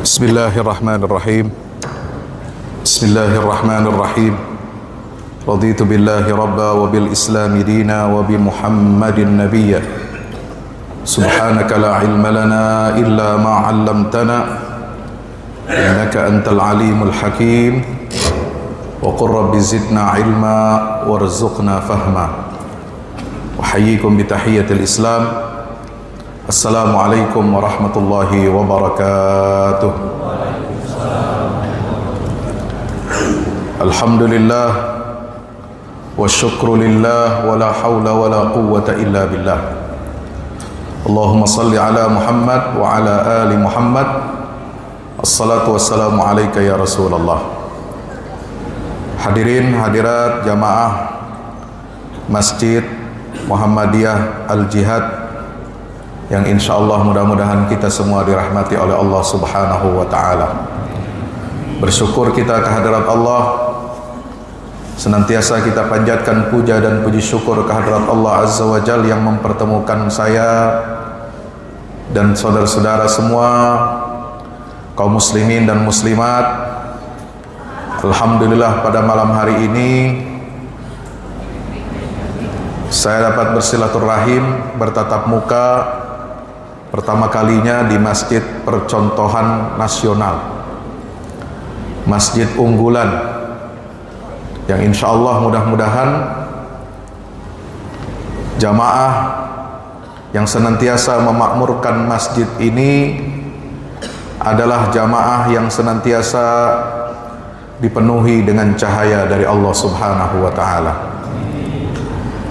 Bismillahirrahmanirrahim. Bismillahirrahmanirrahim. Raditu billahi rabba wa bil islami dina wa bi Muhammadin nabiyya. Subhanaka la ilma lana illa ma 'allamtana innaka antal alimul hakim. Wa qur rabbi zidna ilma warzuqna fahma. Wa hayyikum bi tahiyyatil Islam. Assalamualaikum warahmatullahi wabarakatuh. Alhamdulillah wa syukru lillah wa la hawla wa la quwwata illa billah. Allahumma salli ala Muhammad wa ala ali Muhammad. Assalatu wassalamu alaika ya Rasulullah. Hadirin hadirat jamaah Masjid Muhammadiyah Al-Jihad yang insyaallah mudah-mudahan kita semua dirahmati oleh Allah Subhanahu wa ta'ala. Bersyukur kita kehadirat Allah, senantiasa kita panjatkan puja dan puji syukur kehadirat Allah Azza wa Jalla yang mempertemukan saya dan saudara-saudara semua kaum muslimin dan muslimat. Alhamdulillah pada malam hari ini saya dapat bersilaturahim, bertatap muka pertama kalinya di Masjid Percontohan Nasional, masjid unggulan yang insya Allah mudah-mudahan jamaah yang senantiasa memakmurkan masjid ini adalah jamaah yang senantiasa dipenuhi dengan cahaya dari Allah Subhanahu wa ta'ala.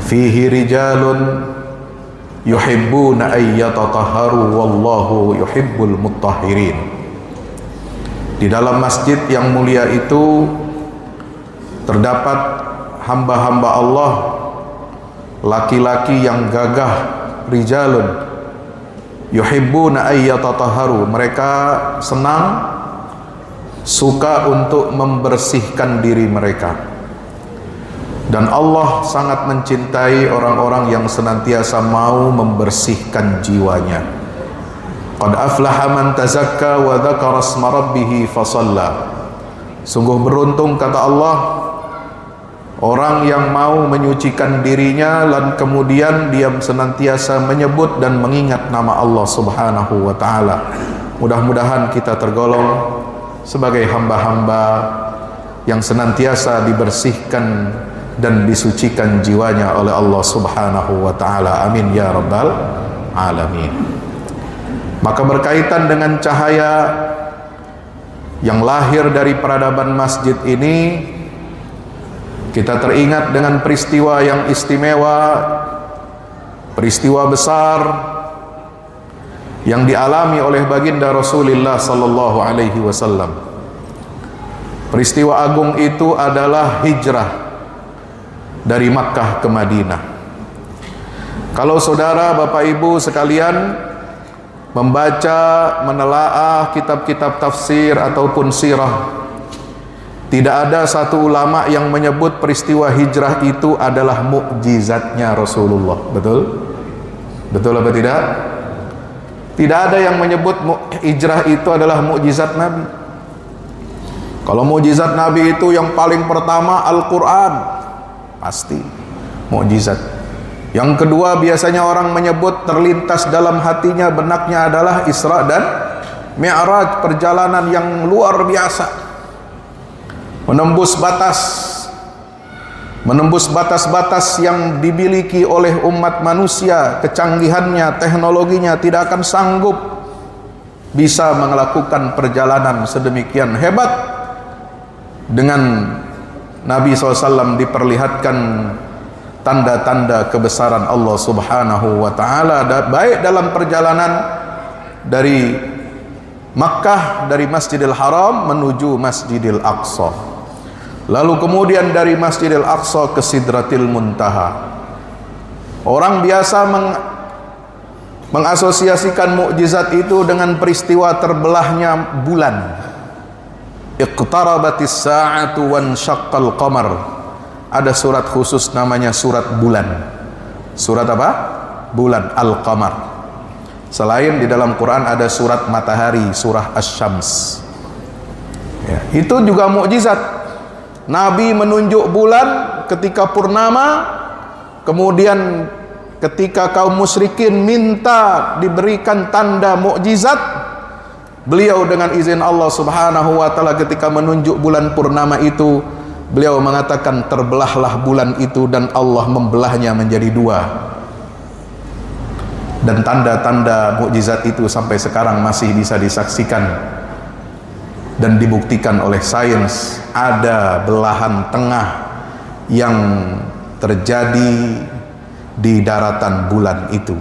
Fihi rijalun yuhibbuna ayyatatahharu wallahu yuhibbul mutahhirin. Di dalam masjid yang mulia itu terdapat hamba-hamba Allah, laki-laki yang gagah, rijalun yuhibbuna ayyatatahharu, mereka senang, suka untuk membersihkan diri mereka. Dan Allah sangat mencintai orang-orang yang senantiasa mau membersihkan jiwanya. Qad aflaha man tazakka wa dzakara asma rabbih fasalla. Sungguh beruntung kata Allah orang yang mau menyucikan dirinya dan kemudian dia senantiasa menyebut dan mengingat nama Allah Subhanahu wa ta'ala. Mudah-mudahan kita tergolong sebagai hamba-hamba yang senantiasa dibersihkan dan disucikan jiwanya oleh Allah Subhanahu wa ta'ala. Amin ya rabbal alamin. Maka berkaitan dengan cahaya yang lahir dari peradaban masjid ini, kita teringat dengan peristiwa yang istimewa, peristiwa besar yang dialami oleh baginda Rasulullah sallallahu alaihi wasallam. Peristiwa agung itu adalah hijrah dari Makkah ke Madinah. Kalau saudara, bapak ibu sekalian membaca, menelaah kitab-kitab tafsir ataupun sirah, tidak ada satu ulama yang menyebut peristiwa hijrah itu adalah mukjizatnya Rasulullah. Betul? Betul apa tidak? Tidak ada yang menyebut hijrah itu adalah mukjizat Nabi. Kalau mukjizat Nabi itu yang paling pertama Al-Quran, pasti mukjizat. Yang kedua biasanya orang menyebut terlintas dalam hatinya, benaknya adalah Isra dan Mi'raj, perjalanan yang luar biasa, menembus batas-batas yang dimiliki oleh umat manusia. Kecanggihannya, teknologinya tidak akan sanggup bisa melakukan perjalanan sedemikian hebat. Dengan Nabi SAW diperlihatkan tanda-tanda kebesaran Allah Subhanahu wa ta'ala, baik dalam perjalanan dari Makkah, dari Masjidil Haram menuju Masjidil Aqsa, lalu kemudian dari Masjidil Aqsa ke Sidratil Muntaha. Orang biasa mengasosiasikan mukjizat itu dengan peristiwa terbelahnya bulan. Iqtarabatis sa'atu wan syaqqal qamar. Ada surat khusus namanya surat bulan. Surat apa? Bulan, Al-Qamar. Selain di dalam Quran ada surat matahari, surah Asy-Syams. Ya, itu juga mukjizat. Nabi menunjuk bulan ketika purnama, kemudian ketika kaum musyrikin minta diberikan tanda mukjizat, beliau dengan izin Allah Subhanahu wa taala ketika menunjuk bulan purnama itu, beliau mengatakan terbelahlah bulan itu, dan Allah membelahnya menjadi dua. Dan tanda-tanda mukjizat itu sampai sekarang masih bisa disaksikan dan dibuktikan oleh sains. Ada belahan tengah yang terjadi di daratan bulan itu.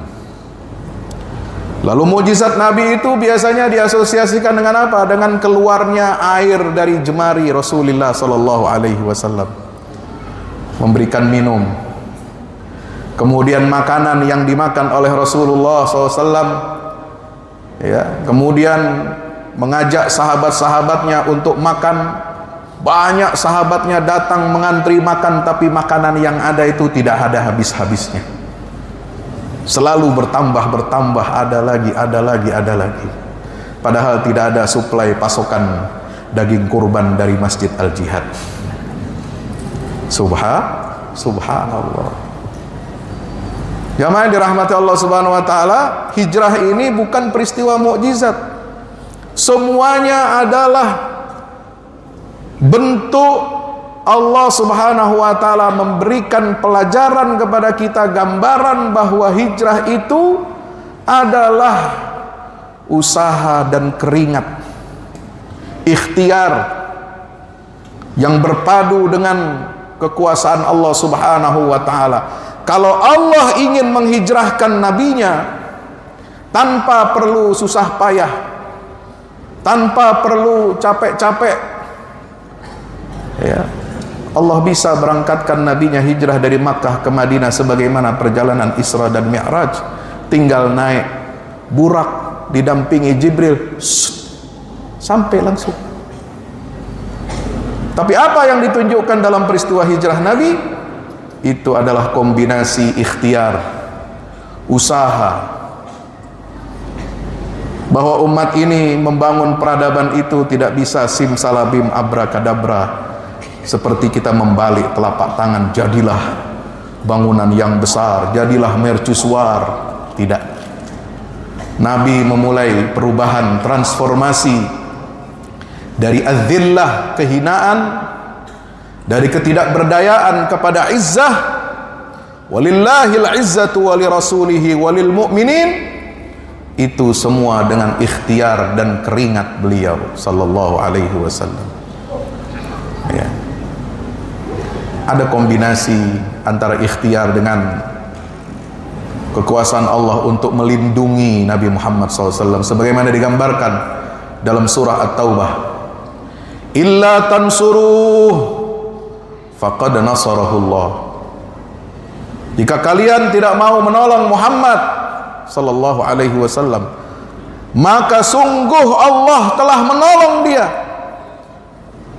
Lalu mukjizat Nabi itu biasanya diasosiasikan dengan apa? Dengan keluarnya air dari jemari Rasulullah sallallahu alaihi wasallam, memberikan minum. Kemudian makanan yang dimakan oleh Rasulullah SAW, ya, kemudian mengajak sahabat-sahabatnya untuk makan. Banyak sahabatnya datang mengantri makan, tapi makanan yang ada itu tidak ada habis-habisnya. Selalu bertambah, ada lagi. Padahal tidak ada suplai pasokan daging kurban dari Masjid Al-Jihad. Subhanallah. Jamaah yang dirahmati Allah Subhanahu wa taala, hijrah ini bukan peristiwa mukjizat. Semuanya adalah bentuk Allah Subhanahu wa taala memberikan pelajaran kepada kita, gambaran bahwa hijrah itu adalah usaha dan keringat, ikhtiar yang berpadu dengan kekuasaan Allah Subhanahu wa taala. Kalau Allah ingin menghijrahkan nabinya tanpa perlu susah payah, tanpa perlu capek-capek, ya, Allah bisa berangkatkan nabinya hijrah dari Makkah ke Madinah sebagaimana perjalanan Isra dan Mi'raj. Tinggal naik burak didampingi Jibril, sampai langsung. Tapi apa yang ditunjukkan dalam peristiwa hijrah Nabi? Itu adalah kombinasi ikhtiar, usaha. Bahwa umat ini membangun peradaban itu tidak bisa simsalabim abrakadabra, seperti kita membalik telapak tangan jadilah bangunan yang besar, jadilah mercusuar. Tidak. Nabi memulai perubahan, transformasi dari adzillah, kehinaan, dari ketidakberdayaan kepada izzah. Walillahil izzatu walirasulihi walil mu'minin. Itu semua dengan ikhtiar dan keringat beliau sallallahu alaihi wasallam. Ya. Ada kombinasi antara ikhtiar dengan kekuasaan Allah untuk melindungi Nabi Muhammad SAW, sebagaimana digambarkan dalam surah At-Taubah. Illa tansuruh faqad nasarahullah. Jika kalian tidak mau menolong Muhammad sallallahu alaihi wasallam, maka sungguh Allah telah menolong dia.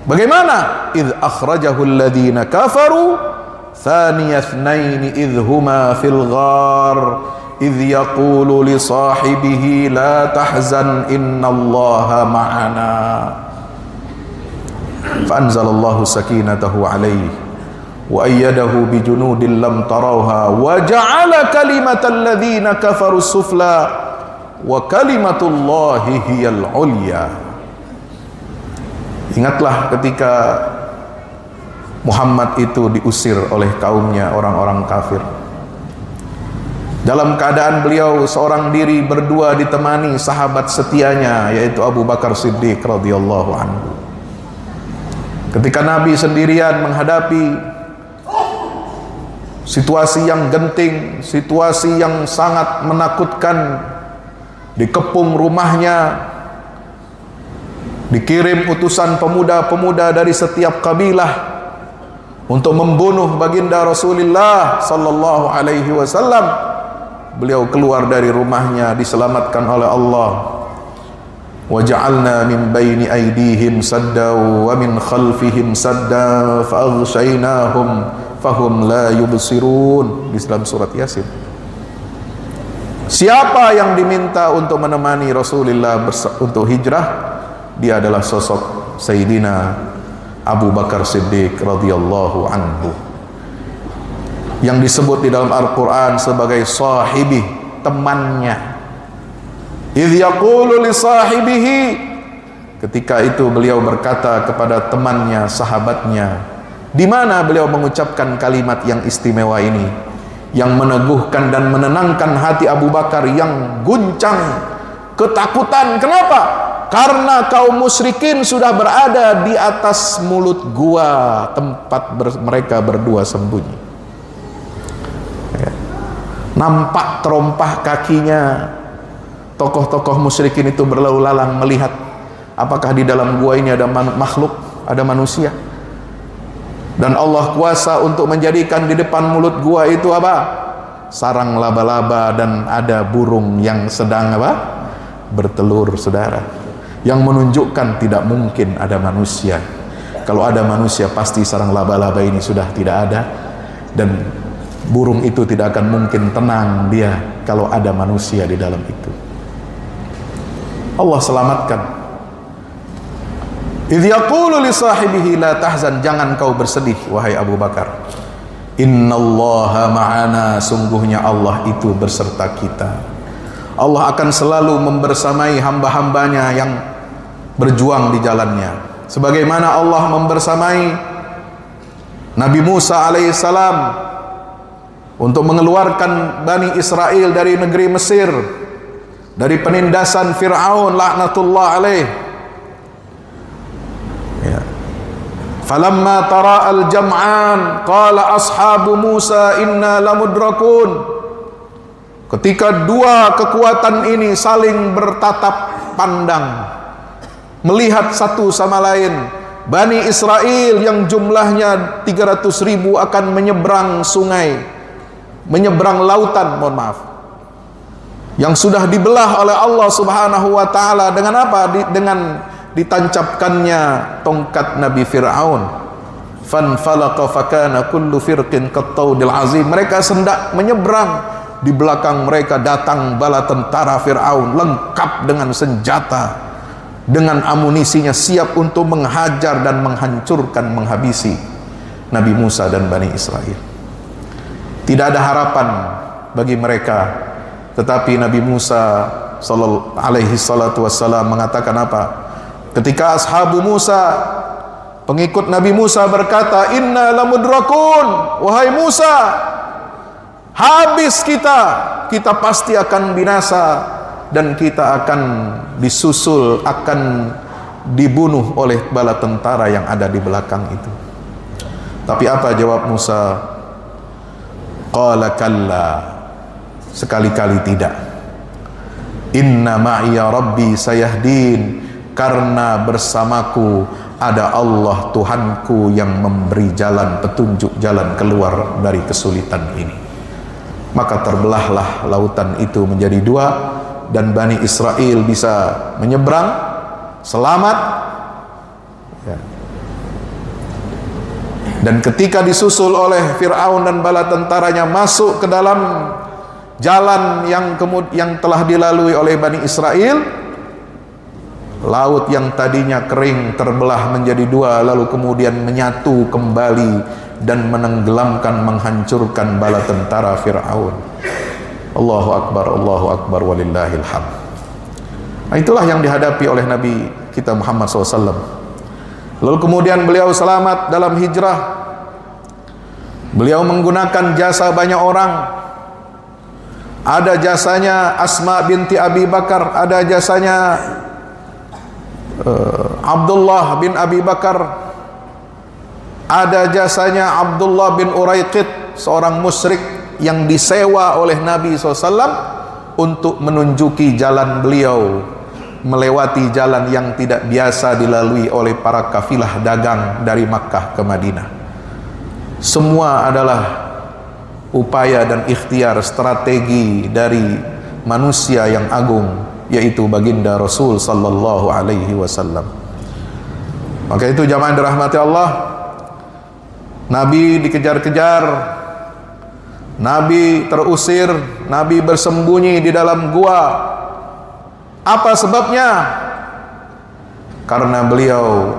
Bagaimana? Idh akhrajahu alladhina kafaru thaniya ithnaini idh huma fil ghar idh yaqulu li sahibihi la tahzan innallaha ma'ana. Fa'anzalallahu sakinatahu alaihi wa ayyadahu bijunudin lam tarawha wa ja'ala kalimatal ladzina kafaru sufla wa kalimatullahi hiyal ulya. Ingatlah ketika Muhammad itu diusir oleh kaumnya, orang-orang kafir. Dalam keadaan beliau seorang diri, berdua ditemani sahabat setianya, yaitu Abu Bakar Siddiq radhiyallahu anhu. Ketika Nabi sendirian menghadapi situasi yang genting, situasi yang sangat menakutkan, dikepung rumahnya, dikirim utusan pemuda-pemuda dari setiap kabilah untuk membunuh baginda Rasulullah sallallahu alaihi wasallam. Beliau keluar dari rumahnya diselamatkan oleh Allah. وَجَعَلْنَا مِنْ بَيْنِ أَيْدِيهِمْ سَدًّا وَمِنْ خَلْفِهِمْ سَدًّا فَأَغْشَيْنَاهُمْ فَهُمْ لَا يُبْصِرُونَ. Di dalam surat Yasin. Siapa yang diminta untuk menemani Rasulullah untuk hijrah? Dia adalah sosok Sayyidina Abu Bakar Siddiq radhiyallahu anhu, yang disebut di dalam Al-Quran sebagai sahibi, temannya. Idh yaqulu li sahibihi, ketika itu beliau berkata kepada temannya, sahabatnya. Di mana beliau mengucapkan kalimat yang istimewa ini, yang meneguhkan dan menenangkan hati Abu Bakar yang guncang, ketakutan. Kenapa? Karena kaum musyrikin sudah berada di atas mulut gua tempat mereka berdua sembunyi. Nampak terompah kakinya tokoh-tokoh musyrikin itu berlalu lalang melihat apakah di dalam gua ini ada makhluk, ada manusia. Dan Allah kuasa untuk menjadikan di depan mulut gua itu apa? Sarang laba-laba, dan ada burung yang sedang apa? Bertelur, saudara. Yang menunjukkan tidak mungkin ada manusia. Kalau ada manusia pasti sarang laba-laba ini sudah tidak ada, dan burung itu tidak akan mungkin tenang dia kalau ada manusia di dalam itu. Allah selamatkan. Idh yaqulu li sahibihi la tahzan, jangan kau bersedih wahai Abu Bakar. Innallaha ma'ana, sungguhnya Allah itu berserta kita. Allah akan selalu membersamai hamba-hambanya yang berjuang di jalannya, sebagaimana Allah membersamai Nabi Musa alaihissalam untuk mengeluarkan Bani Israel dari negeri Mesir, dari penindasan Fir'aun laknatullah alaih. Ya. Falamma tara al-jam'an qala ashabu Musa inna lamudrakun. Ketika dua kekuatan ini saling bertatap pandang, melihat satu sama lain, Bani Israel yang jumlahnya 300.000 akan menyeberang sungai, menyeberang lautan, mohon maaf, yang sudah dibelah oleh Allah Subhanahu wa taala dengan apa? Dengan ditancapkannya tongkat Nabi Fir'aun. Fanfalaqa fakana kullu firqin qattaudil azim. Mereka hendak menyeberang, di belakang mereka datang bala tentara Fir'aun lengkap dengan senjata, dengan amunisinya, siap untuk menghajar dan menghancurkan, menghabisi Nabi Musa dan Bani Israel. Tidak ada harapan bagi mereka. Tetapi Nabi Musa alaihi salatu wassalam mengatakan apa? Ketika ashabu Musa, pengikut Nabi Musa berkata, inna lamudrakun, wahai Musa, habis kita pasti akan binasa, dan kita akan disusul, akan dibunuh oleh bala tentara yang ada di belakang itu. Tapi apa jawab Musa? Qala kalla, sekali-kali tidak. Inna ma'iya rabbi sayahdin, karena bersamaku ada Allah Tuhanku yang memberi jalan petunjuk, jalan keluar dari kesulitan ini. Maka terbelahlah lautan itu menjadi dua, dan Bani Israel bisa menyeberang selamat. Ya. Dan ketika disusul oleh Fir'aun dan bala tentaranya masuk ke dalam jalan yang telah dilalui oleh Bani Israel, laut yang tadinya kering terbelah menjadi dua, lalu kemudian menyatu kembali dan menenggelamkan, menghancurkan bala tentara Fir'aun. Allahu Akbar walillahil hamd. Nah, itulah yang dihadapi oleh Nabi kita Muhammad SAW. Lalu kemudian beliau selamat dalam hijrah. Beliau menggunakan jasa banyak orang. Ada jasanya Asma binti Abi Bakar, ada jasanya Abdullah bin Abi Bakar, ada jasanya Abdullah bin Uraiqid, seorang musyrik yang disewa oleh Nabi SAW untuk menunjuki jalan beliau, melewati jalan yang tidak biasa dilalui oleh para kafilah dagang dari Makkah ke Madinah. Semua adalah upaya dan ikhtiar strategi dari manusia yang agung, yaitu baginda Rasul sallallahu alaihi wasallam. Maka itu jamaah dirahmati Allah, Nabi dikejar-kejar Nabi terusir, Nabi bersembunyi di dalam gua. Apa sebabnya? Karena beliau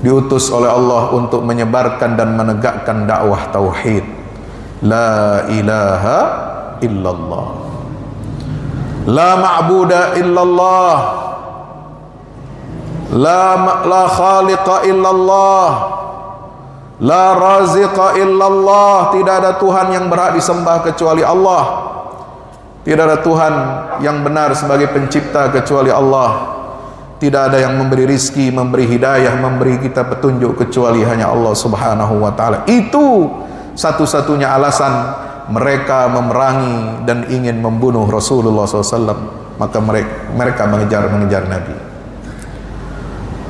diutus oleh Allah untuk menyebarkan dan menegakkan dakwah tauhid. La ilaha illallah. La ma'buda illallah. La khaliqa illallah. La raziqa illallah. Tidak ada Tuhan yang berhak disembah kecuali Allah. Tidak ada Tuhan yang benar sebagai pencipta kecuali Allah. Tidak ada yang memberi rizki, memberi hidayah, memberi kita petunjuk kecuali hanya Allah subhanahu wa ta'ala. Itu satu-satunya alasan mereka memerangi dan ingin membunuh Rasulullah SAW. Maka mereka mengejar Nabi.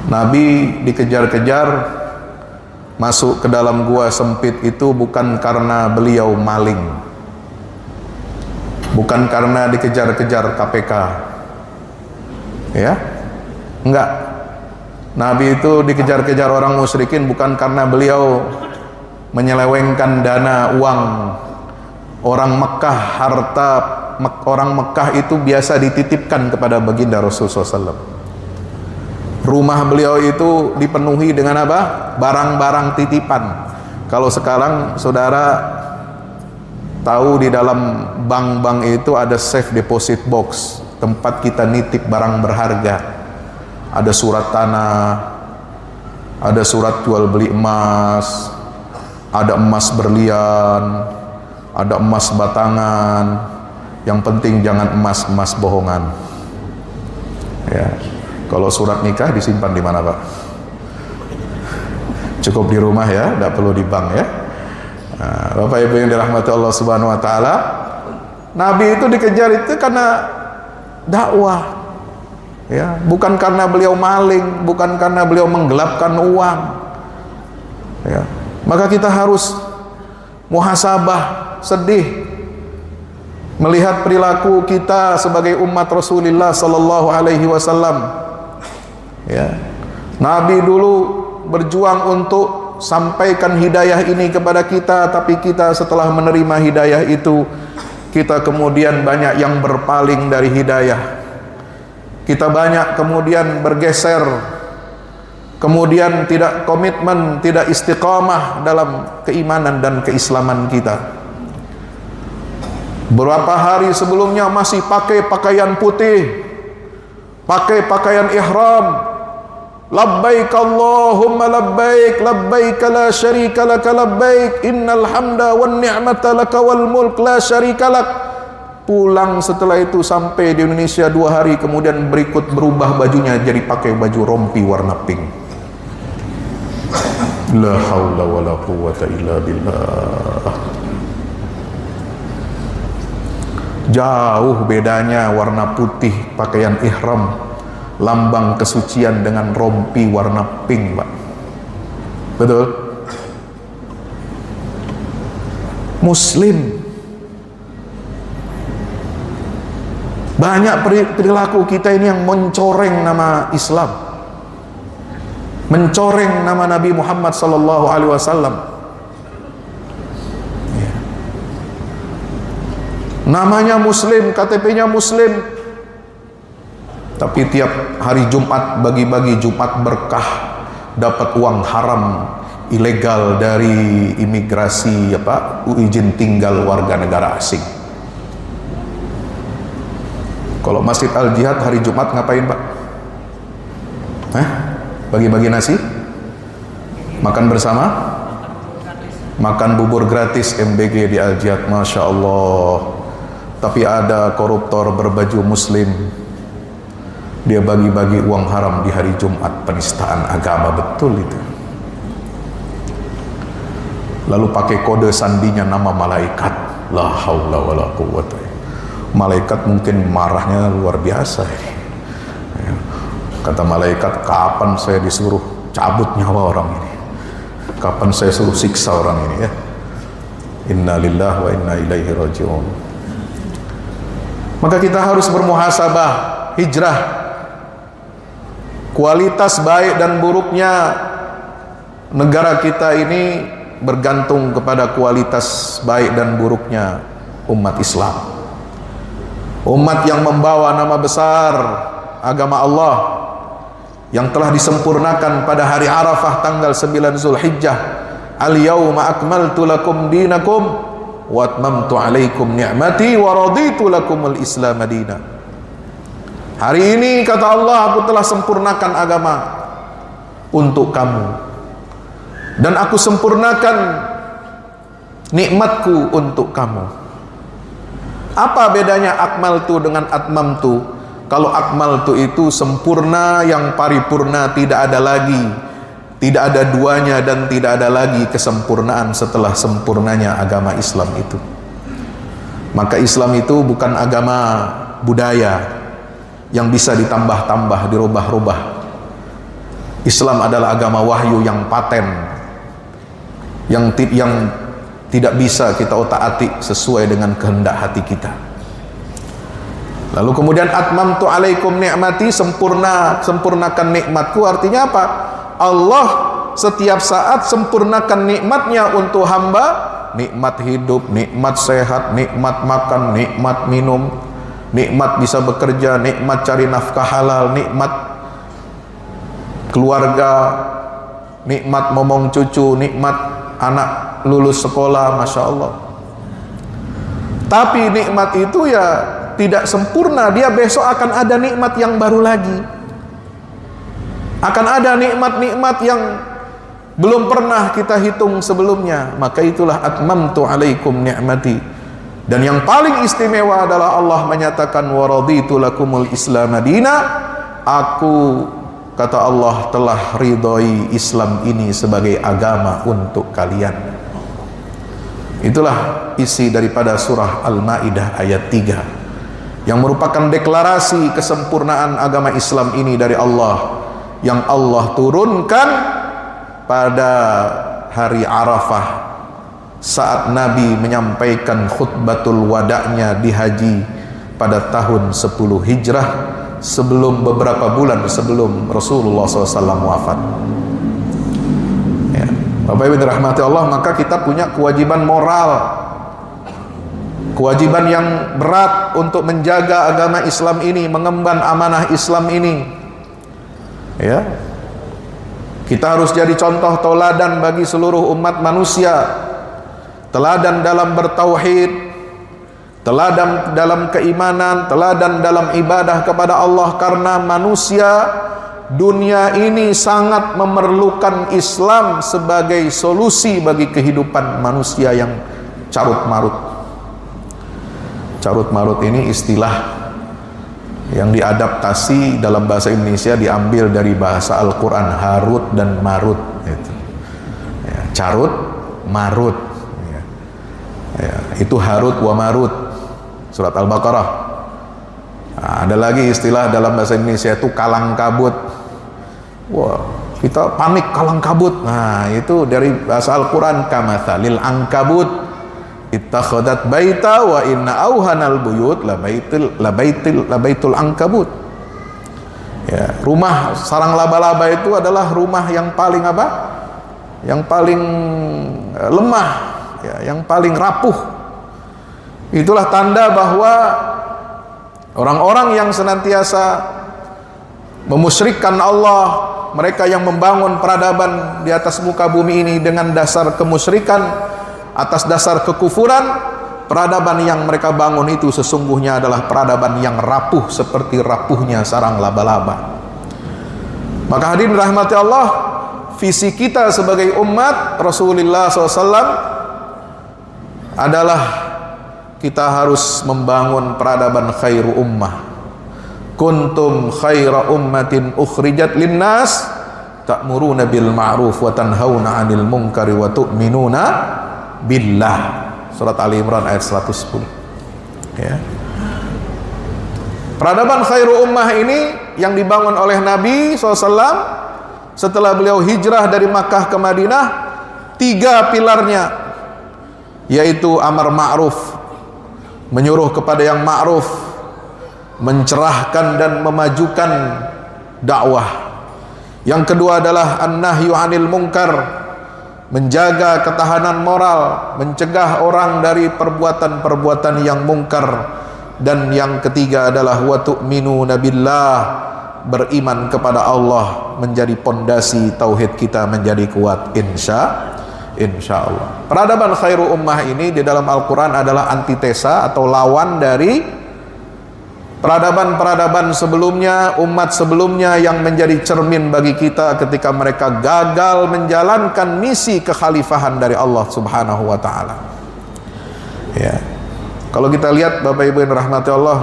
Nabi dikejar-kejar masuk ke dalam gua sempit itu bukan karena beliau maling, bukan karena dikejar-kejar KPK, ya, enggak. Nabi itu dikejar-kejar orang musyrikin bukan karena beliau menyelewengkan dana uang orang Mekah. Harta orang Mekah itu biasa dititipkan kepada baginda Rasulullah SAW. Rumah beliau itu dipenuhi dengan apa? Barang-barang titipan. Kalau sekarang saudara tahu di dalam bank-bank itu ada safe deposit box, tempat kita nitip barang berharga. Ada surat tanah, ada surat jual beli emas, ada emas berlian, ada emas batangan. Yang penting jangan emas bohongan. Ya. Kalau surat nikah disimpan di mana, Pak? Cukup di rumah ya, tidak perlu di bank ya. Nah, Bapak Ibu yang dirahmati Allah Subhanahu wa taala, Nabi itu dikejar itu karena dakwah. Ya, bukan karena beliau maling, bukan karena beliau menggelapkan uang. Ya. Maka kita harus muhasabah, sedih melihat perilaku kita sebagai umat Rasulullah sallallahu alaihi wasallam. Ya. Nabi dulu berjuang untuk sampaikan hidayah ini kepada kita, tapi kita setelah menerima hidayah itu, kita kemudian banyak yang berpaling dari hidayah. Kita banyak kemudian bergeser, kemudian tidak komitmen, tidak istiqamah dalam keimanan dan keislaman kita. Beberapa hari sebelumnya masih pakai pakaian putih, pakai pakaian ihram. Labbaik Allahumma labbaik, labbaik la syarika laka labbaik, innal hamda wan ni'mata laka wal mulk la syarika lak. Pulang setelah itu sampai di Indonesia 2 hari kemudian berikut berubah bajunya jadi pakai baju rompi warna pink. La haula wala quwwata illa billah. Jauh bedanya warna putih pakaian ihram, lambang kesucian, dengan rompi warna pink, Pak. Betul? Muslim. Banyak perilaku kita ini yang mencoreng nama Islam, mencoreng nama Nabi Muhammad sallallahu alaihi wasallam. Ya. Namanya Muslim, KTP-nya Muslim, tapi tiap hari Jumat bagi-bagi Jumat berkah, dapat uang haram ilegal dari imigrasi izin tinggal warga negara asing. Kalau Masjid Al Jihad hari Jumat ngapain, Pak? Bagi-bagi nasi? Makan bersama? Makan bubur gratis MBG di Al Jihad, Masya Allah. Tapi ada koruptor berbaju Muslim, dia bagi-bagi uang haram di hari Jumat, penistaan agama, betul itu. Lalu pakai kode sandinya nama malaikat. La haula wala quwwata. Malaikat mungkin marahnya luar biasa ini. Kata malaikat, kapan saya disuruh cabut nyawa orang ini? Kapan saya suruh siksa orang ini ya? Inna lillahi wa inna ilaihi raji'un. Maka kita harus bermuhasabah, hijrah. Kualitas baik dan buruknya negara kita ini bergantung kepada kualitas baik dan buruknya umat Islam. Umat yang membawa nama besar agama Allah, yang telah disempurnakan pada hari Arafah tanggal 9 Zulhijjah. Al-yawma akmaltu lakum dinakum wa atmamtu alaikum ni'mati wa raditu lakumul Islam madina. Hari ini kata Allah, aku telah sempurnakan agama untuk kamu, dan aku sempurnakan nikmatku untuk kamu. Apa bedanya akmaltu dengan atmamtu? Kalau akmaltu itu sempurna, yang paripurna, tidak ada lagi, tidak ada duanya, dan tidak ada lagi kesempurnaan setelah sempurnanya agama Islam itu. Maka Islam itu bukan agama budaya yang bisa ditambah-tambah, dirubah-rubah. Islam adalah agama wahyu yang paten, yang tidak bisa kita otak-atik sesuai dengan kehendak hati kita. Lalu kemudian atmamtu alaikum ni'mati, sempurnakan nikmatku. Artinya apa? Allah setiap saat sempurnakan nikmatnya untuk hamba. Nikmat hidup, nikmat sehat, nikmat makan, nikmat minum, nikmat bisa bekerja, nikmat cari nafkah halal, nikmat keluarga, nikmat momong cucu, nikmat anak lulus sekolah, Masya Allah. Tapi nikmat itu ya tidak sempurna. Dia besok akan ada nikmat yang baru lagi, akan ada nikmat-nikmat yang belum pernah kita hitung sebelumnya. Maka itulah atmamtu alaikum ni'mati. Dan yang paling istimewa adalah Allah menyatakan wa raditu lakumul Islam madina. Aku, kata Allah, telah ridhoi Islam ini sebagai agama untuk kalian. Itulah isi daripada surah Al-Maidah ayat 3, yang merupakan deklarasi kesempurnaan agama Islam ini dari Allah, yang Allah turunkan pada hari Arafah saat Nabi menyampaikan khutbatul wada'nya di haji pada tahun 10 Hijrah, sebelum beberapa bulan sebelum Rasulullah SAW wafat. Ya. Bapak Ibu dirahmati Allah, maka kita punya kewajiban moral, kewajiban yang berat untuk menjaga agama Islam ini, mengemban amanah Islam ini. Ya, kita harus jadi contoh teladan bagi seluruh umat manusia, teladan dalam bertauhid, teladan dalam keimanan, teladan dalam ibadah kepada Allah. Karena manusia dunia ini sangat memerlukan Islam sebagai solusi bagi kehidupan manusia yang carut marut. Carut marut ini istilah yang diadaptasi dalam bahasa Indonesia, diambil dari bahasa Al-Quran, Harut dan Marut. Itu. Ya, carut marut. Ya, itu Harut wa Marut, surat Al-Baqarah. Nah, ada lagi istilah dalam bahasa Indonesia itu kalang kabut. Wah, kita panik kalang kabut. Nah, itu dari bahasa Al-Quran, kamathalil angkabut ittakhadat baita wa inna auhanal buyut labaitul angkabut. Ya, rumah sarang laba-laba itu adalah rumah yang paling apa? Yang paling lemah, ya, yang paling rapuh. Itulah tanda bahwa orang-orang yang senantiasa memusyrikkan Allah, mereka yang membangun peradaban di atas muka bumi ini dengan dasar kemusyrikan, atas dasar kekufuran, peradaban yang mereka bangun itu sesungguhnya adalah peradaban yang rapuh seperti rapuhnya sarang laba-laba. Maka hadirin rahmati Allah, visi kita sebagai umat Rasulullah SAW adalah kita harus membangun peradaban khairu ummah. Kuntum khaira ummatin ukhrijat linnas ta'muruna bil ma'ruf wa tanhauna 'anil munkari wa tu'minuna billah. Surat Ali Imran ayat 110. Ya. Peradaban khairu ummah ini yang dibangun oleh Nabi SAW setelah beliau hijrah dari Makkah ke Madinah, 3 pilarnya, yaitu amar ma'ruf, menyuruh kepada yang ma'ruf, mencerahkan dan memajukan dakwah. Yang kedua adalah an-nahyu 'anil munkar, menjaga ketahanan moral, mencegah orang dari perbuatan-perbuatan yang mungkar. Dan yang ketiga adalah wa tu'minuna billah, beriman kepada Allah menjadi pondasi tauhid kita menjadi kuat, insya Allah. Peradaban khairu ummah ini di dalam Al-Quran adalah antitesa atau lawan dari peradaban-peradaban sebelumnya, umat sebelumnya yang menjadi cermin bagi kita ketika mereka gagal menjalankan misi kekhalifahan dari Allah Subhanahu wa taala. Ya. Kalau kita lihat Bapak Ibu yang rahmati Allah,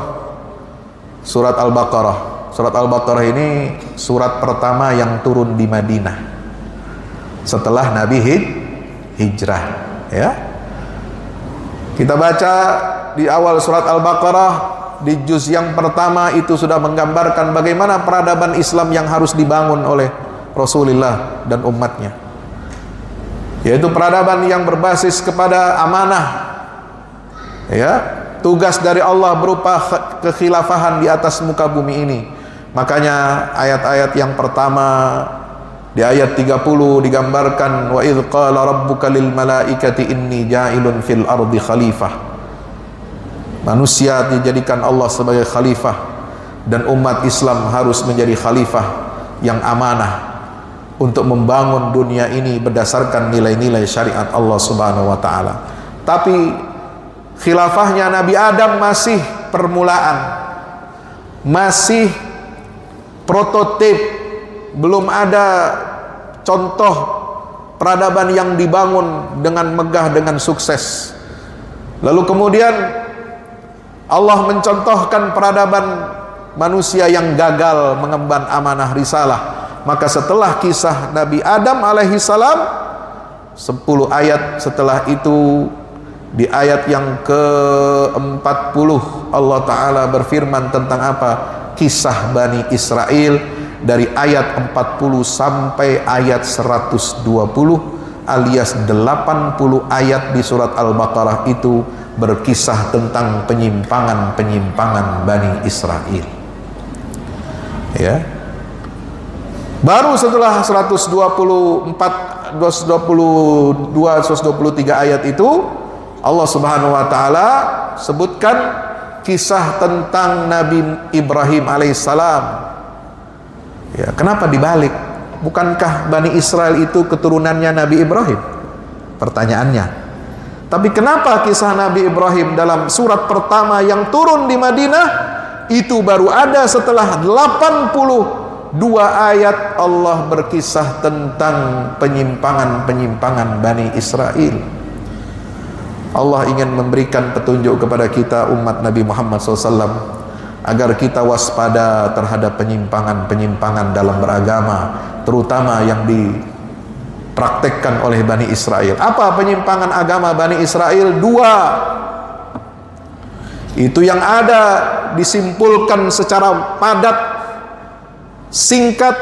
surat Al-Baqarah. Surat Al-Baqarah ini surat pertama yang turun di Madinah setelah Nabi hijrah, ya. Kita baca di awal surat Al-Baqarah, di juz yang pertama itu sudah menggambarkan bagaimana peradaban Islam yang harus dibangun oleh Rasulullah dan umatnya, yaitu peradaban yang berbasis kepada amanah, ya, tugas dari Allah berupa kekhilafahan di atas muka bumi ini. Makanya ayat-ayat yang pertama di ayat 30 digambarkan wa idz qala rabbuka lil malaikati inni ja'ilun fil ardi khalifah. Manusia dijadikan Allah sebagai khalifah dan umat Islam harus menjadi khalifah yang amanah untuk membangun dunia ini berdasarkan nilai-nilai syariat Allah Subhanahu wa taala. Tapi khilafahnya Nabi Adam masih permulaan, masih prototip, belum ada contoh peradaban yang dibangun dengan megah, dengan sukses. Lalu kemudian Allah mencontohkan peradaban manusia yang gagal mengemban amanah risalah. Maka setelah kisah Nabi Adam alaihi salam, 10 ayat setelah itu, di ayat yang ke-40 Allah Ta'ala berfirman tentang apa? Kisah Bani Israel dari ayat 40 sampai ayat 120 alias 80 ayat di surat Al-Baqarah itu berkisah tentang penyimpangan-penyimpangan Bani Israel. Ya. Baru setelah 122, 123 ayat itu Allah Subhanahu wa taala sebutkan kisah tentang Nabi Ibrahim alaihissalam. Ya, kenapa dibalik? Bukankah Bani Israel itu keturunannya Nabi Ibrahim? Pertanyaannya. Tapi kenapa kisah Nabi Ibrahim dalam surat pertama yang turun di Madinah itu baru ada setelah 82 ayat Allah berkisah tentang penyimpangan-penyimpangan Bani Israel? Allah ingin memberikan petunjuk kepada kita umat Nabi Muhammad SAW agar kita waspada terhadap penyimpangan-penyimpangan dalam beragama, terutama yang dipraktekkan oleh Bani Israel. Apa penyimpangan agama Bani Israel? 2. Itu yang ada disimpulkan secara padat, singkat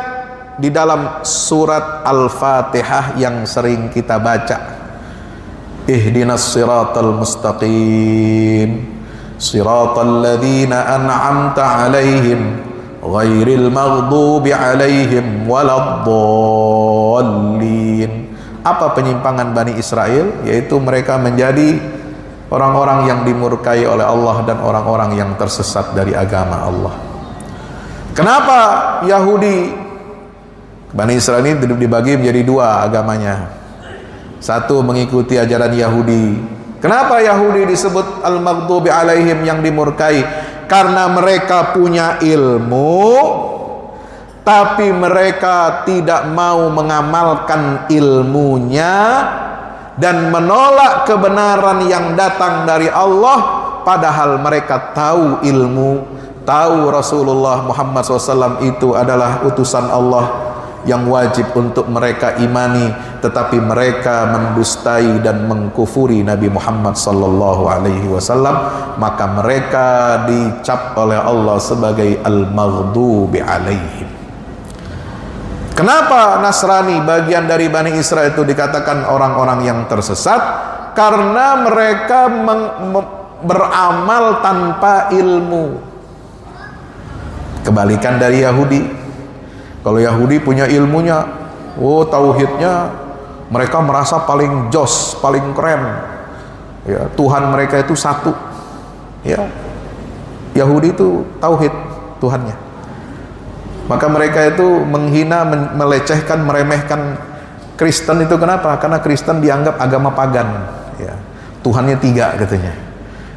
di dalam surat Al-Fatihah yang sering kita baca. Ihdinas siratal mustaqim siratal ladzina an'amta 'alaihim ghairil maghdubi 'alaihim waladdallin. Apa penyimpangan Bani Israel? Yaitu mereka menjadi orang-orang yang dimurkai oleh Allah dan orang-orang yang tersesat dari agama Allah. Kenapa Yahudi, Bani Israel ini dibagi menjadi 2 agamanya? Satu mengikuti ajaran Yahudi. Kenapa Yahudi disebut al-maghdubi alaihim, yang dimurkai? Karena mereka punya ilmu, tapi mereka tidak mau mengamalkan ilmunya dan menolak kebenaran yang datang dari Allah, padahal mereka tahu ilmu, tahu Rasulullah Muhammad SAW itu adalah utusan Allah yang wajib untuk mereka imani, tetapi mereka mendustai dan mengkufuri Nabi Muhammad sallallahu alaihi wasallam, maka mereka dicap oleh Allah sebagai al-maghdubi alaihim. Kenapa Nasrani, bagian dari Bani Israel, itu dikatakan orang-orang yang tersesat? Karena mereka beramal tanpa ilmu. Kebalikan dari Yahudi. Kalau Yahudi punya ilmunya, tauhidnya Mereka merasa paling jos, paling keren. Ya, Tuhan mereka itu satu. Ya, Yahudi itu tauhid Tuhannya. Maka mereka itu menghina, melecehkan, meremehkan Kristen itu kenapa? Karena Kristen dianggap agama pagan. Ya, Tuhannya 3 katanya.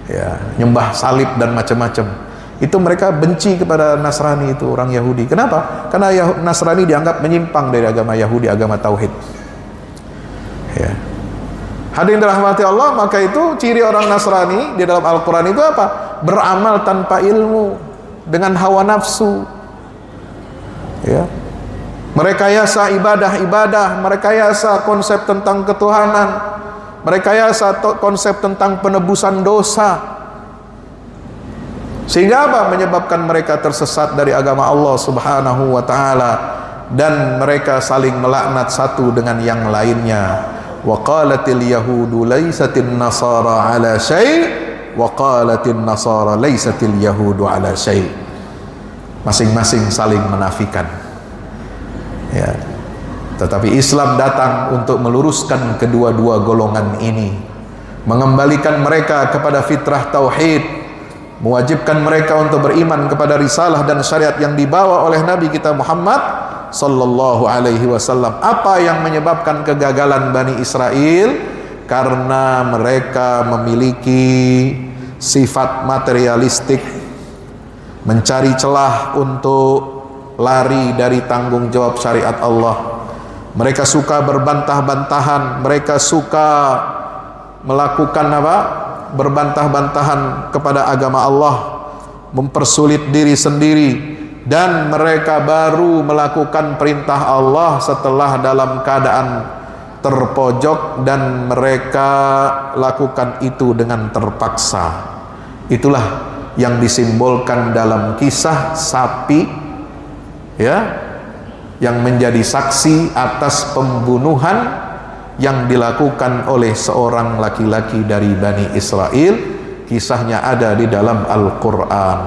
Ya, nyembah salib dan macam-macam. Itu mereka benci kepada Nasrani itu, orang Yahudi. Kenapa? Karena Nasrani dianggap menyimpang dari agama Yahudi, agama tauhid. Ya. Hadirin dirahmati Allah, maka itu ciri orang Nasrani di dalam Al-Quran itu apa? Beramal tanpa ilmu, dengan hawa nafsu. Ya. Merekayasa ibadah-ibadah, merekayasa konsep tentang ketuhanan, merekayasa konsep tentang penebusan dosa, sehingga apa? Menyebabkan mereka tersesat dari agama Allah Subhanahu wa ta'ala, dan mereka saling melaknat satu dengan yang lainnya. Wa qalatil yahudu laisatin nasara ala syai' wa qalatin nasara laisatil yahudu ala syai'. Masing-masing saling menafikan. Ya. Tetapi Islam datang untuk meluruskan kedua-dua golongan ini, mengembalikan mereka kepada fitrah tauhid, mewajibkan mereka untuk beriman kepada risalah dan syariat yang dibawa oleh Nabi kita Muhammad sallallahu alaihi wasallam. Apa yang menyebabkan kegagalan Bani Israel? Karena mereka memiliki sifat materialistik, mencari celah untuk lari dari tanggung jawab syariat Allah. Mereka suka berbantah-bantahan, mereka suka melakukan apa? Berbantah-bantahan kepada agama Allah, mempersulit diri sendiri, dan mereka baru melakukan perintah Allah setelah dalam keadaan terpojok, dan mereka lakukan itu dengan terpaksa. Itulah yang disimbolkan dalam kisah sapi, ya, yang menjadi saksi atas pembunuhan yang dilakukan oleh seorang laki-laki dari Bani Israel. Kisahnya ada di dalam Al-Quran.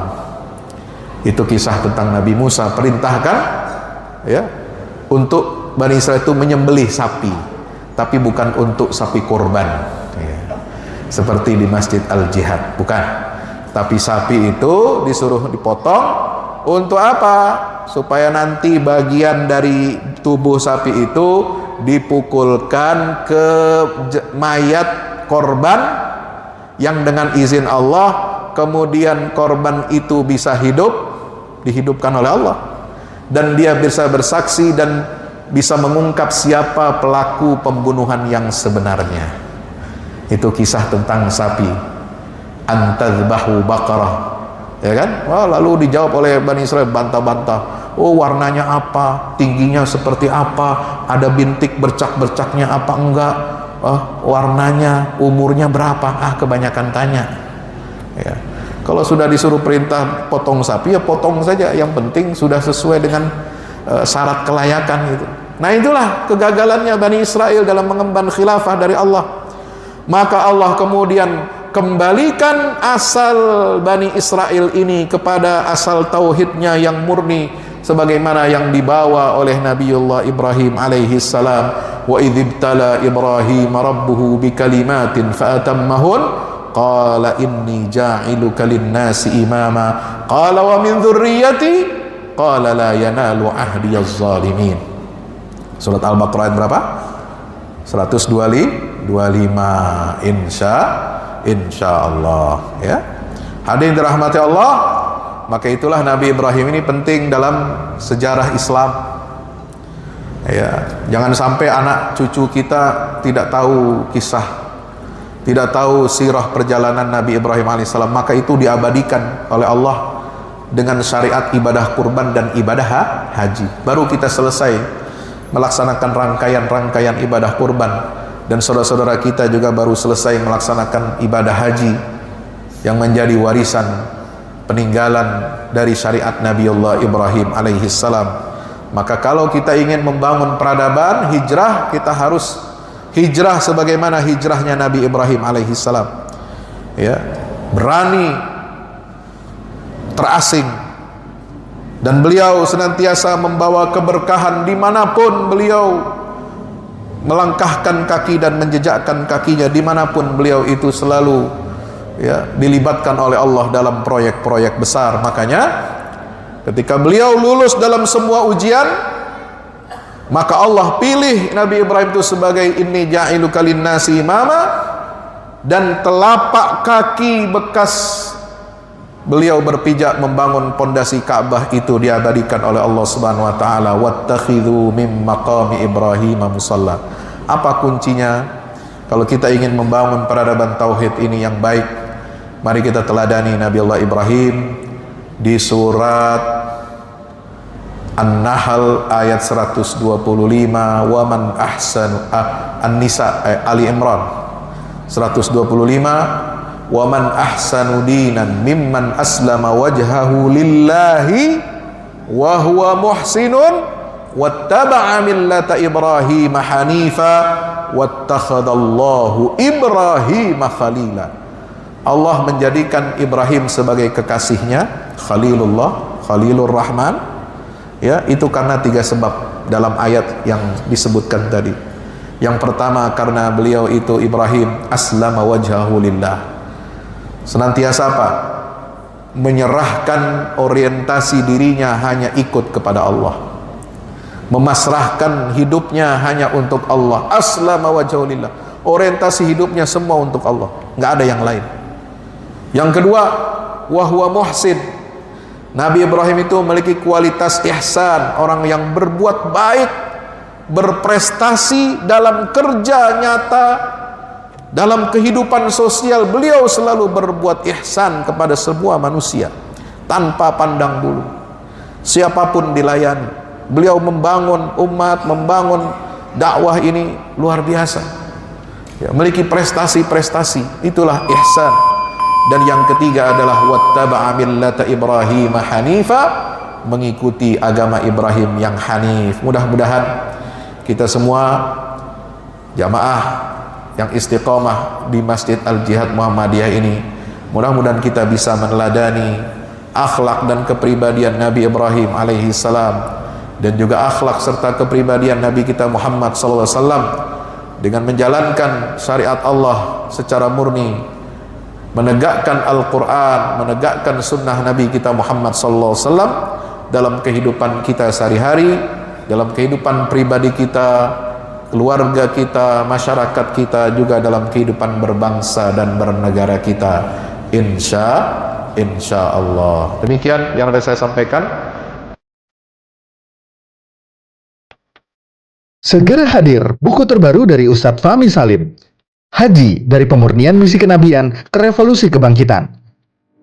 Itu kisah tentang Nabi Musa perintahkan, ya, untuk Bani Israel itu menyembelih sapi, tapi bukan untuk sapi kurban, ya, seperti di Masjid Al-Jihad, bukan. Tapi sapi itu disuruh dipotong. Untuk apa? Supaya nanti bagian dari tubuh sapi itu dipukulkan ke mayat korban yang dengan izin Allah, kemudian korban itu bisa hidup, dihidupkan oleh Allah, dan dia bisa bersaksi dan bisa mengungkap siapa pelaku pembunuhan yang sebenarnya. Itu kisah tentang sapi. Antadbahu baqarah, ya kan? Wah, lalu dijawab oleh Bani Israel, bantah-bantah. Oh, warnanya apa? Tingginya seperti apa? Ada bintik bercak-bercaknya apa enggak? Warnanya, umurnya berapa? Kebanyakan tanya. Ya. Kalau sudah disuruh perintah potong sapi, ya potong saja. Yang penting sudah sesuai dengan syarat kelayakan gitu. Nah, itulah kegagalannya Bani Israel dalam mengemban khilafah dari Allah. Maka Allah kemudian kembalikan asal Bani Israel ini kepada asal tauhidnya yang murni, sebagaimana yang dibawa oleh Nabiullah Ibrahim alaihi salam. Wa idzibtala Ibrahim rabbuhu bikalimatin fa'atammahun qala inni ja'iluka lin-nasi imama qala wa min dzurriyyati qala la yanalu ahdiyaz zalimin. Surat Al-Baqarah ayat berapa? 125. Insyaallah, ya. Hadirin dirahmati Allah, maka itulah Nabi Ibrahim ini penting dalam sejarah Islam. Ya, jangan sampai anak cucu kita tidak tahu kisah, tidak tahu sirah perjalanan Nabi Ibrahim alaihissalam. Maka itu diabadikan oleh Allah dengan syariat ibadah kurban dan ibadah haji. Baru kita selesai melaksanakan rangkaian-rangkaian ibadah kurban, dan saudara-saudara kita juga baru selesai melaksanakan ibadah haji yang menjadi warisan peninggalan dari syariat Nabiullah Ibrahim alaihi salam. Maka kalau kita ingin membangun peradaban hijrah, kita harus hijrah sebagaimana hijrahnya Nabi Ibrahim alaihi salam, ya, berani terasing, dan beliau senantiasa membawa keberkahan dimanapun beliau melangkahkan kaki dan menjejakkan kakinya dimanapun beliau itu selalu dilibatkan oleh Allah dalam proyek-proyek besar. Makanya ketika beliau lulus dalam semua ujian, maka Allah pilih Nabi Ibrahim itu sebagai inni ja'iluka linnasi imama, dan telapak kaki bekas beliau berpijak membangun pondasi Ka'bah itu diabadikan oleh Allah Subhanahu wa taala, wattakhidhu mim maqami Ibrahim musalla. Apa kuncinya? Kalau kita ingin membangun peradaban tauhid ini yang baik, mari kita teladani Nabi Allah Ibrahim di surat An-Nahl ayat 125, wa man ahsanu An-Nisa Ali Imran 125, wa man ahsanu dinan mimman aslama wajhahu lillahi wa huwa muhsinun wattaba'a millata Ibrahim hanifa wattakhadallahu Ibrahim khalila. Allah menjadikan Ibrahim sebagai kekasihnya, Khalilullah, Khalilur Rahman. Itu karena 3 sebab dalam ayat yang disebutkan tadi. Yang pertama, karena beliau itu Ibrahim aslama wajhahu lillah, senantiasa apa? Menyerahkan orientasi dirinya hanya ikut kepada Allah, memasrahkan hidupnya hanya untuk Allah. Aslama wajhahu lillah, orientasi hidupnya semua untuk Allah, nggak ada yang lain. Yang kedua, wa huwa muhsin, Nabi Ibrahim itu memiliki kualitas ihsan, orang yang berbuat baik, berprestasi dalam kerja nyata, dalam kehidupan sosial. Beliau selalu berbuat ihsan kepada semua manusia tanpa pandang bulu, siapapun dilayani. Beliau membangun umat, membangun dakwah ini luar biasa, memiliki prestasi-prestasi. Itulah ihsan. Dan yang ketiga adalah wattaba'a millata Ibrahim hanifa, mengikuti agama Ibrahim yang hanif. Mudah-mudahan kita semua jamaah yang istiqomah di Masjid Al-Jihad Muhammadiyah ini, mudah-mudahan kita bisa meneladani akhlak dan kepribadian Nabi Ibrahim alaihi salam, dan juga akhlak serta kepribadian Nabi kita Muhammad sallallahu alaihi wasallam, dengan menjalankan syariat Allah secara murni, menegakkan Al-Quran, menegakkan sunnah Nabi kita Muhammad sallallahu alaihi wasallam dalam kehidupan kita sehari-hari, dalam kehidupan pribadi kita, keluarga kita, masyarakat kita, juga dalam kehidupan berbangsa dan bernegara kita, insya Allah. Demikian yang ada saya sampaikan. Segera hadir buku terbaru dari Ustadz Fahmi Salim, Haji dari Pemurnian Misi Kenabian ke Revolusi Kebangkitan.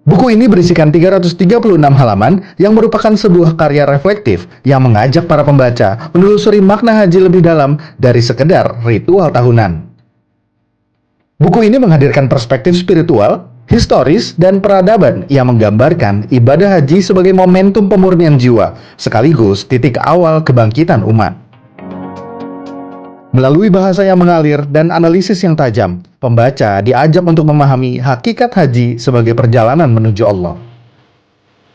Buku ini berisikan 336 halaman yang merupakan sebuah karya reflektif yang mengajak para pembaca menelusuri makna haji lebih dalam dari sekedar ritual tahunan. Buku ini menghadirkan perspektif spiritual, historis, dan peradaban yang menggambarkan ibadah haji sebagai momentum pemurnian jiwa, sekaligus titik awal kebangkitan umat. Melalui bahasa yang mengalir dan analisis yang tajam, pembaca diajak untuk memahami hakikat haji sebagai perjalanan menuju Allah.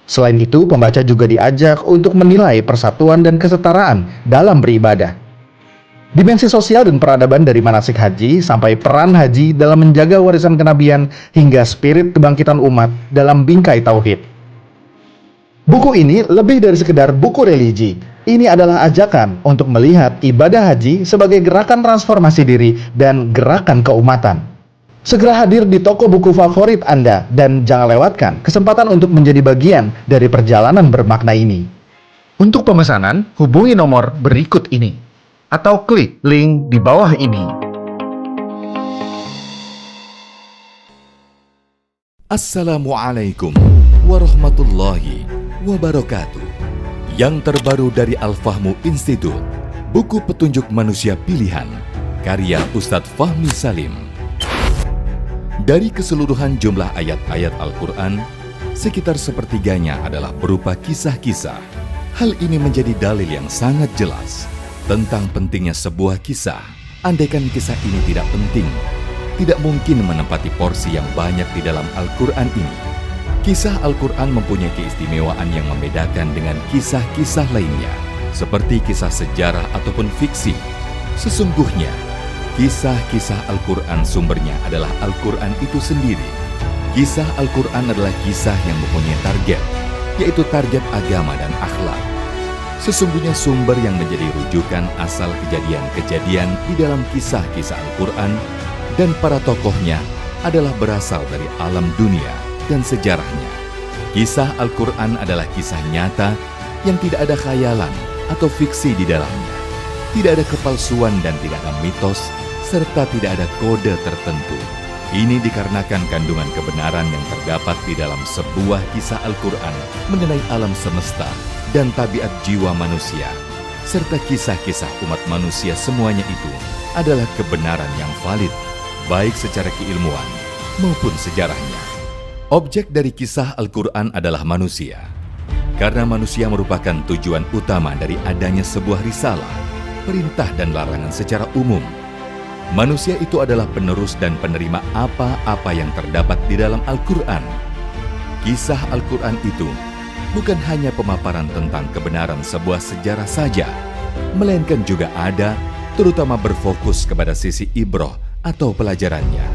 Selain itu, pembaca juga diajak untuk menilai persatuan dan kesetaraan dalam beribadah. Dimensi sosial dan peradaban dari manasik haji sampai peran haji dalam menjaga warisan kenabian hingga spirit kebangkitan umat dalam bingkai tauhid. Buku ini lebih dari sekedar buku religi. Ini adalah ajakan untuk melihat ibadah haji sebagai gerakan transformasi diri dan gerakan keumatan. Segera hadir di toko buku favorit Anda dan jangan lewatkan kesempatan untuk menjadi bagian dari perjalanan bermakna ini. Untuk pemesanan, hubungi nomor berikut ini atau klik link di bawah ini. Assalamualaikum warahmatullahi wabarakatuh. Yang terbaru dari Al-Fahmu Institute, buku petunjuk manusia pilihan, karya Ustadz Fahmi Salim. Dari keseluruhan jumlah ayat-ayat Al-Quran, sekitar sepertiganya adalah berupa kisah-kisah. Hal ini menjadi dalil yang sangat jelas tentang pentingnya sebuah kisah. Andaikan kisah ini tidak penting, tidak mungkin menempati porsi yang banyak di dalam Al-Quran ini. Kisah Al-Quran mempunyai keistimewaan yang membedakan dengan kisah-kisah lainnya, seperti kisah sejarah ataupun fiksi. Sesungguhnya, kisah-kisah Al-Quran sumbernya adalah Al-Quran itu sendiri. Kisah Al-Quran adalah kisah yang mempunyai target, yaitu target agama dan akhlak. Sesungguhnya sumber yang menjadi rujukan asal kejadian-kejadian di dalam kisah-kisah Al-Quran dan para tokohnya adalah berasal dari alam dunia dan sejarahnya. Kisah Al-Quran adalah kisah nyata yang tidak ada khayalan atau fiksi di dalamnya. Tidak ada kepalsuan dan tidak ada mitos, serta tidak ada kode tertentu. Ini dikarenakan kandungan kebenaran yang terdapat di dalam sebuah kisah Al-Quran mengenai alam semesta dan tabiat jiwa manusia, serta kisah-kisah umat manusia semuanya itu adalah kebenaran yang valid, baik secara keilmuan maupun sejarahnya. Objek dari kisah Al-Quran adalah manusia, karena manusia merupakan tujuan utama dari adanya sebuah risalah, perintah dan larangan secara umum. Manusia itu adalah penerus dan penerima apa-apa yang terdapat di dalam Al-Quran. Kisah Al-Quran itu bukan hanya pemaparan tentang kebenaran sebuah sejarah saja, melainkan juga ada, terutama berfokus kepada sisi ibroh atau pelajarannya.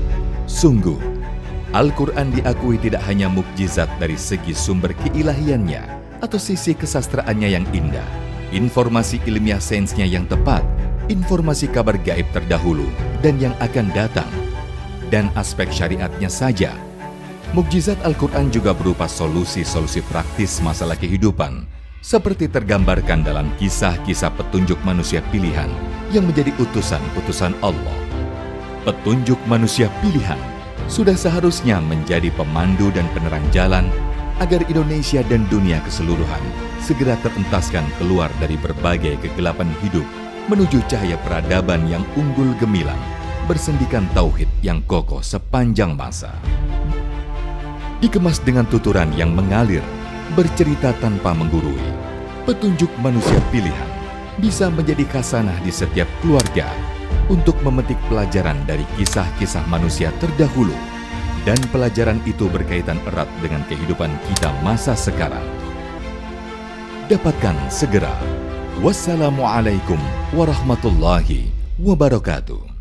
Sungguh, Al-Quran diakui tidak hanya mukjizat dari segi sumber keilahiannya atau sisi kesastraannya yang indah, informasi ilmiah sainsnya yang tepat, informasi kabar gaib terdahulu dan yang akan datang, dan aspek syariatnya saja. Mukjizat Al-Quran juga berupa solusi-solusi praktis masalah kehidupan, seperti tergambarkan dalam kisah-kisah petunjuk manusia pilihan yang menjadi utusan-utusan Allah. Petunjuk manusia pilihan sudah seharusnya menjadi pemandu dan penerang jalan agar Indonesia dan dunia keseluruhan segera terentaskan keluar dari berbagai kegelapan hidup menuju cahaya peradaban yang unggul gemilang, bersendikan tauhid yang kokoh sepanjang masa. Dikemas dengan tuturan yang mengalir, bercerita tanpa menggurui, petunjuk manusia pilihan bisa menjadi khasanah di setiap keluarga untuk memetik pelajaran dari kisah-kisah manusia terdahulu, dan pelajaran itu berkaitan erat dengan kehidupan kita masa sekarang. Dapatkan segera. Wassalamualaikum warahmatullahi wabarakatuh.